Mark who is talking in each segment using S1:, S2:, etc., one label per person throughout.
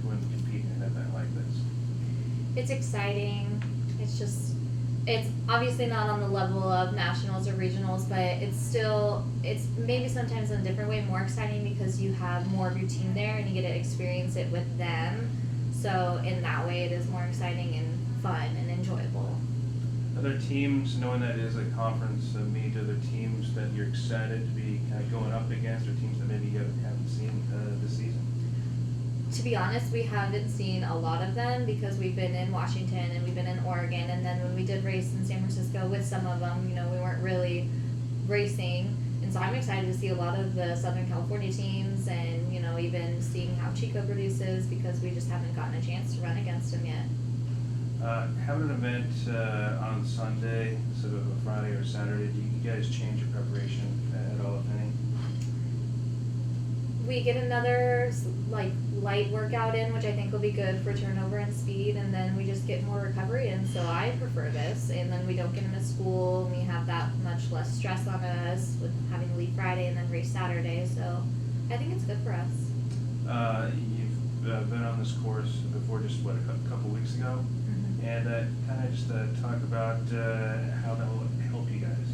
S1: when competing in an event like this?
S2: It's exciting. It's obviously not on the level of nationals or regionals, but it's maybe sometimes in a different way more exciting because you have more of your team there and you get to experience it with them. So in that way, it is more exciting and fun and enjoyable.
S1: Are there teams, knowing that it is a conference meet, are there teams that you're excited to be kind of going up against, or teams that maybe you haven't seen this season?
S2: To be honest, we haven't seen a lot of them because we've been in Washington and we've been in Oregon, and then when we did race in San Francisco with some of them, we weren't really racing. And so I'm excited to see a lot of the Southern California teams and, even seeing how Chico produces because we just haven't gotten a chance to run against him yet.
S1: Having an event on Sunday instead of a Friday or Saturday, do you guys change your preparation at all, if any?
S2: We get another light workout in, which I think will be good for turnover and speed, and then we just get more recovery in. So I prefer this, and then we don't get to miss school. And we have that much less stress on us with having to leave Friday and then race Saturday. So I think it's good for us.
S1: You've been on this course before, just a couple weeks ago,
S2: Mm-hmm.
S1: and kind of just talk about how that will help you guys.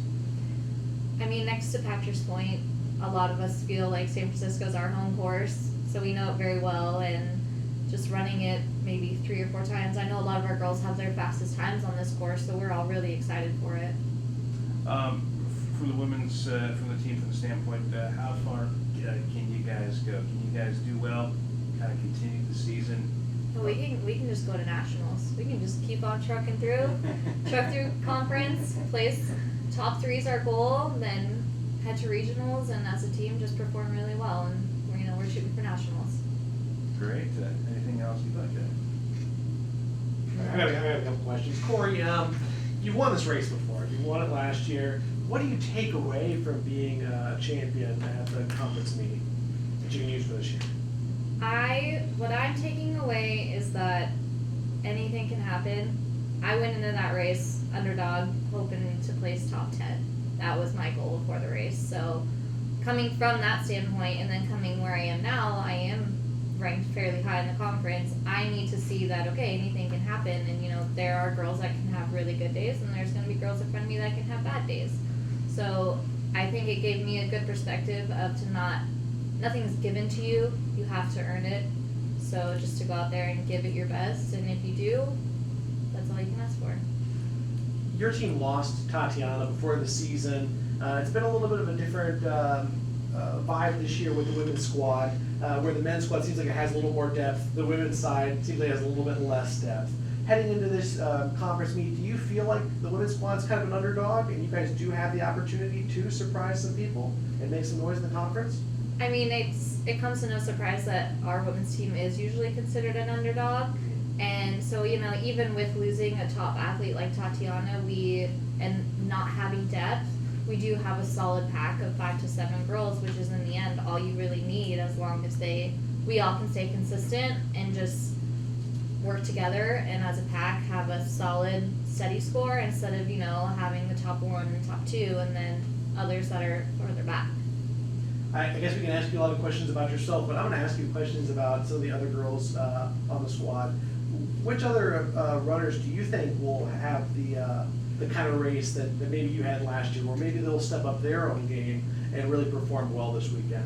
S2: I mean, next to Patrick's Point, a lot of us feel like San Francisco's our home course, so we know it very well, and just running it maybe 3 or 4 times. I know a lot of our girls have their fastest times on this course, so we're all really excited for it.
S1: From the women's, from the team, from the standpoint, how far can you guys go? Can you guys do well, kind of continue the season?
S2: Well, we can just go to nationals. We can just keep on trucking through, truck through conference, place top 3 is our goal, then head to regionals, and as a team just perform really well, and we're shooting for nationals.
S1: Great. Anything else you'd like to?
S3: I got a couple questions. Kori, you've won this race before. You won it last year. What do you take away from being a champion at the conference meeting that you can use for this year?
S2: What I'm taking away is that anything can happen. I went into that race underdog, hoping to place top 10. That was my goal before the race. So coming from that standpoint and then coming where I am now, I am ranked fairly high in the conference. I need to see that, okay, anything can happen, and there are girls that can have really good days, and there's going to be girls in front of me that can have bad days. So I think it gave me a good perspective of nothing's given to you, you have to earn it. So just to go out there and give it your best, and if you do, that's all you can ask for.
S3: Your team lost Tatiana before the season. It's been a little bit of a different vibe this year with the women's squad, where the men's squad seems like it has a little more depth. The women's side seems like it has a little bit less depth. Heading into this conference meet, do you feel like the women's squad's kind of an underdog, and you guys do have the opportunity to surprise some people and make some noise in the conference?
S2: I mean, it comes to no surprise that our women's team is usually considered an underdog. And so, even with losing a top athlete like Tatiana, and not having depth, we do have a solid pack of 5 to 7 girls, which is in the end all you really need, as long as we all can stay consistent and just work together, and as a pack have a solid, steady score instead of, having the top 1 and top 2 and then others that are further back.
S3: I guess we can ask you a lot of questions about yourself, but I'm going to ask you questions about some of the other girls on the squad. Which other runners do you think will have the kind of race that maybe you had last year, or maybe they'll step up their own game and really perform well this weekend?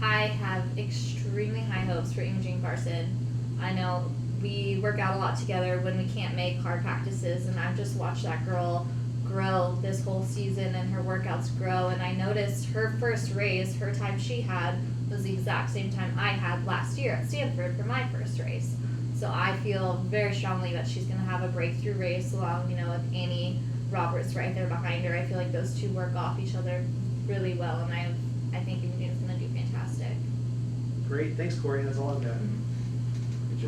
S2: I have extremely high hopes for Imogene Carson. I know we work out a lot together when we can't make hard practices, and I've just watched that girl grow this whole season and her workouts grow, and I noticed her first race, her time she had was the exact same time I had last year at Stanford for my first race. So I feel very strongly that she's going to have a breakthrough race along, with Annie Roberts right there behind her. I feel like those two work off each other really well, and I think Imogene's going to do fantastic.
S3: Great. Thanks, Kori. That's all I've got.